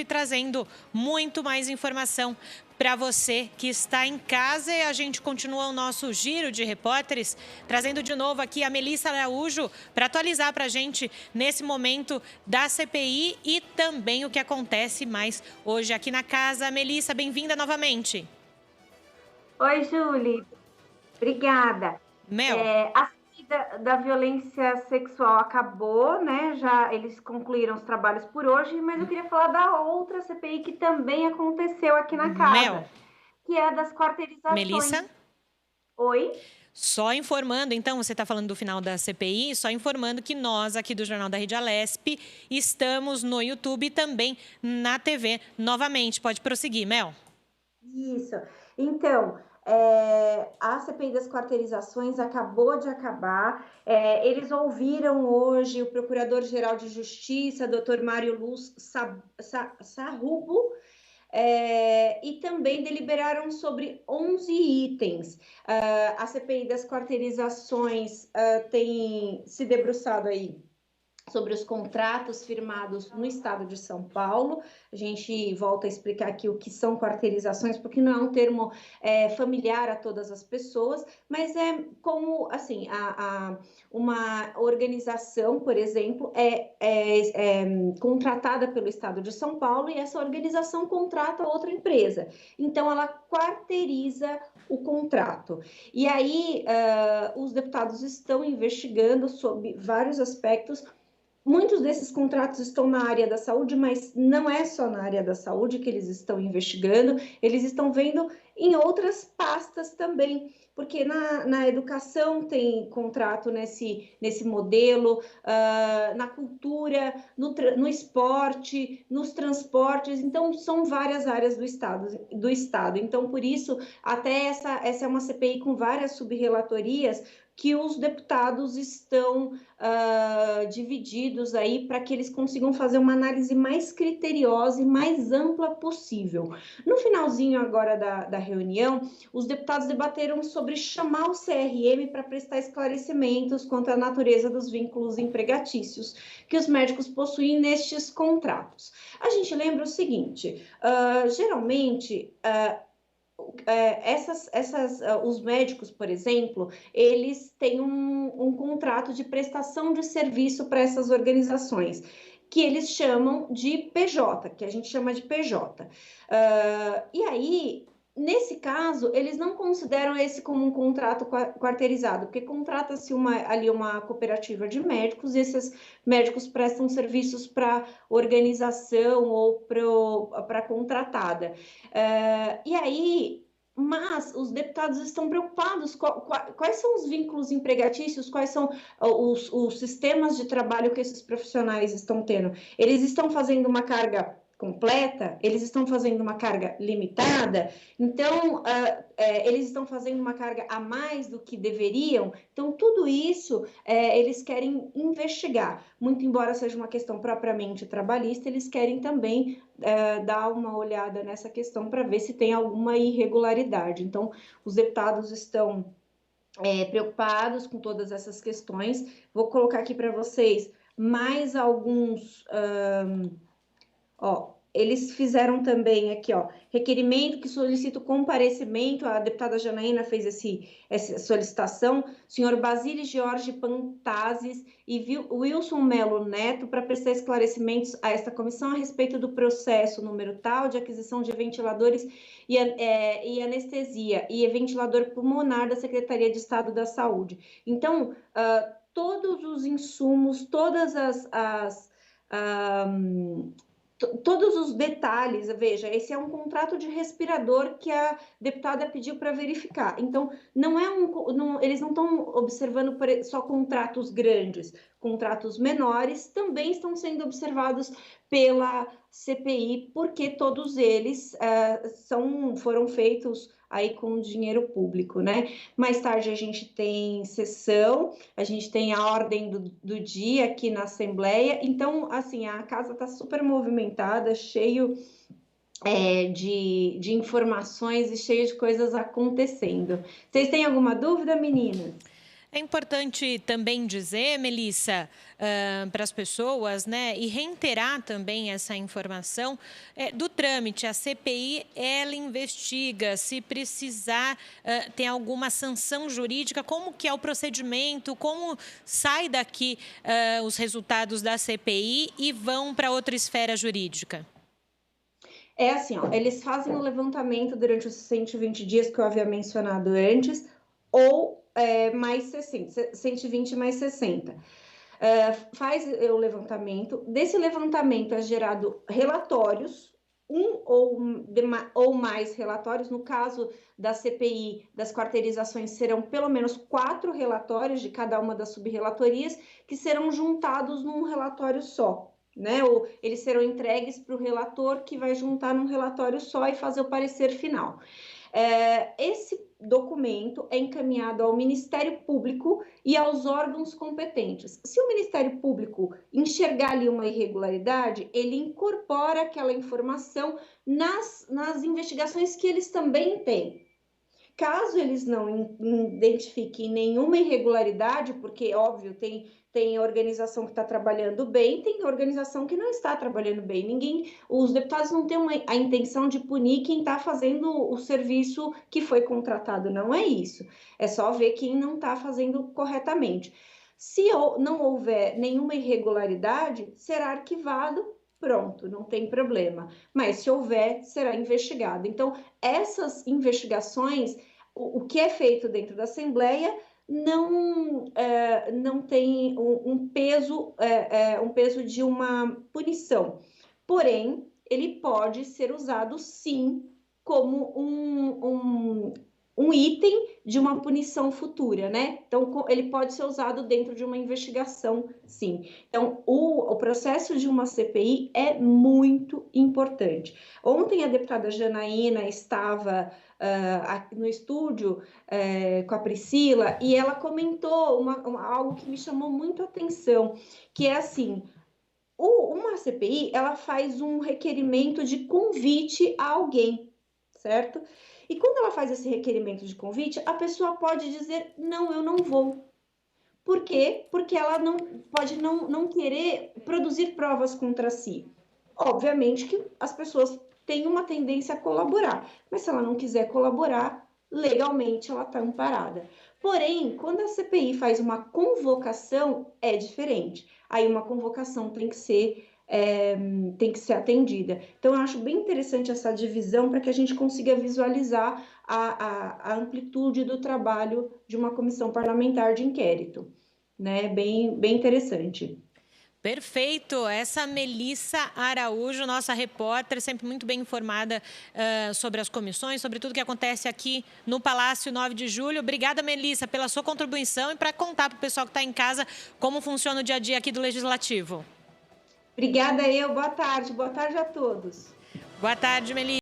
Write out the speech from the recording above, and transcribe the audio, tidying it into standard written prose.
e trazendo muito mais informação para você que está em casa. E a gente continua o nosso giro de repórteres, trazendo de novo aqui a Melissa Araújo para atualizar para a gente nesse momento da CPI e também o que acontece mais hoje aqui na casa. Melissa, bem-vinda novamente. Oi, Julie. Obrigada. Mel. A CPI da violência sexual acabou, né? Já eles concluíram os trabalhos por hoje, mas eu queria falar da outra CPI que também aconteceu aqui na Mel. casa, que é a das quarteirizações. Melissa? Oi? Só informando, então, você está falando do final da CPI, só informando que nós, aqui do Jornal da Rede Alesp, estamos no YouTube e também na TV novamente. Pode prosseguir, Mel. Isso. Então, a CPI das quarteirizações acabou de acabar. Eles ouviram hoje o Procurador-Geral de Justiça, Dr. Mário Luz Sarrubo, e também deliberaram sobre 11 itens. A CPI das quarteirizações tem se debruçado aí sobre os contratos firmados no estado de São Paulo. A gente volta a explicar aqui o que são quarteirizações, porque não é um termo familiar a todas as pessoas, mas é como, assim, uma organização, por exemplo, é contratada pelo estado de São Paulo e essa organização contrata outra empresa. Então, ela quarteiriza o contrato. E aí, os deputados estão investigando sobre vários aspectos. Muitos desses contratos estão na área da saúde, mas não é só na área da saúde que eles estão investigando, eles estão vendo em outras pastas também, porque na educação tem contrato nesse modelo, na cultura, no esporte, nos transportes, então são várias áreas do Estado. Então, por isso, até essa é uma CPI com várias subrelatorias, que os deputados estão divididos aí para que eles consigam fazer uma análise mais criteriosa e mais ampla possível. No finalzinho agora da reunião, os deputados debateram sobre chamar o CRM para prestar esclarecimentos quanto à natureza dos vínculos empregatícios que os médicos possuem nestes contratos. A gente lembra o seguinte, geralmente os médicos, por exemplo, eles têm um contrato de prestação de serviço para essas organizações, que eles chamam de PJ, que a gente chama de PJ. E aí, nesse caso, eles não consideram esse como um contrato quarteirizado, porque contrata-se ali uma cooperativa de médicos, e esses médicos prestam serviços para organização ou para a contratada. E aí, mas os deputados estão preocupados quais são os vínculos empregatícios, quais são os sistemas de trabalho que esses profissionais estão tendo. Eles estão fazendo uma carga completa, eles estão fazendo uma carga limitada, então eles estão fazendo uma carga a mais do que deveriam. Então, tudo isso eles querem investigar. Muito embora seja uma questão propriamente trabalhista, eles querem também dar uma olhada nessa questão para ver se tem alguma irregularidade. Então, os deputados estão preocupados com todas essas questões. Vou colocar aqui para vocês mais alguns... eles fizeram também aqui, requerimento que solicita o comparecimento, a deputada Janaína fez essa solicitação, senhor Basílio Jorge Pantazes e Wilson Melo Neto, para prestar esclarecimentos a esta comissão a respeito do processo número tal de aquisição de ventiladores e anestesia e ventilador pulmonar da Secretaria de Estado da Saúde. Então, todos os insumos, todos os detalhes, veja, esse é um contrato de respirador que a deputada pediu para verificar. Então, eles não estão observando só contratos grandes, contratos menores também estão sendo observados pela CPI, porque todos eles foram feitos aí com dinheiro público, né? Mais tarde a gente tem sessão, a gente tem a ordem do dia aqui na Assembleia, então, assim, a casa está super movimentada, cheio de informações e cheio de coisas acontecendo. Vocês têm alguma dúvida, meninas? É importante também dizer, Melissa, para as pessoas, né, e reiterar também essa informação do trâmite. A CPI, ela investiga, se precisar, tem alguma sanção jurídica, como que é o procedimento, como sai daqui os resultados da CPI e vão para outra esfera jurídica? É assim, ó, eles fazem o levantamento durante os 120 dias que eu havia mencionado antes, ou mais 60, 120 mais 60. Faz o levantamento, desse levantamento é gerado relatórios, ou mais relatórios. No caso da CPI, das quarteirizações, serão pelo menos 4 relatórios de cada uma das subrelatorias, que serão juntados num relatório só, né? Ou eles serão entregues para o relator, que vai juntar num relatório só e fazer o parecer final. Esse documento é encaminhado ao Ministério Público e aos órgãos competentes. Se o Ministério Público enxergar ali uma irregularidade, ele incorpora aquela informação nas investigações que eles também têm. Caso eles não identifiquem nenhuma irregularidade, porque, óbvio, tem organização que está trabalhando bem, tem organização que não está trabalhando bem. Os deputados não têm a intenção de punir quem está fazendo o serviço que foi contratado, não é isso. É só ver quem não está fazendo corretamente. Se não houver nenhuma irregularidade, será arquivado. Pronto, não tem problema. Mas se houver, será investigado. Então, essas investigações, o que é feito dentro da Assembleia não tem um peso de uma punição. Porém, ele pode ser usado, sim, como um item de uma punição futura, né? Então, ele pode ser usado dentro de uma investigação, sim. Então, o processo de uma CPI é muito importante. Ontem, a deputada Janaína estava no estúdio com a Priscila, e ela comentou algo que me chamou muito a atenção, que é assim: uma CPI, ela faz um requerimento de convite a alguém, certo? E quando ela faz esse requerimento de convite, a pessoa pode dizer: não, eu não vou. Por quê? Porque ela pode não querer produzir provas contra si. Obviamente que as pessoas têm uma tendência a colaborar, mas se ela não quiser colaborar, legalmente ela está amparada. Porém, quando a CPI faz uma convocação, é diferente. Aí uma convocação tem que ser atendida. Então, eu acho bem interessante essa divisão, para que a gente consiga visualizar a amplitude do trabalho de uma comissão parlamentar de inquérito, né? Bem interessante. Perfeito. Essa Melissa Araújo, nossa repórter, sempre muito bem informada sobre as comissões, sobre tudo que acontece aqui no Palácio 9 de Julho. Obrigada, Melissa, pela sua contribuição e para contar para o pessoal que está em casa como funciona o dia a dia aqui do Legislativo. Obrigada, boa tarde a todos. Boa tarde, Melissa.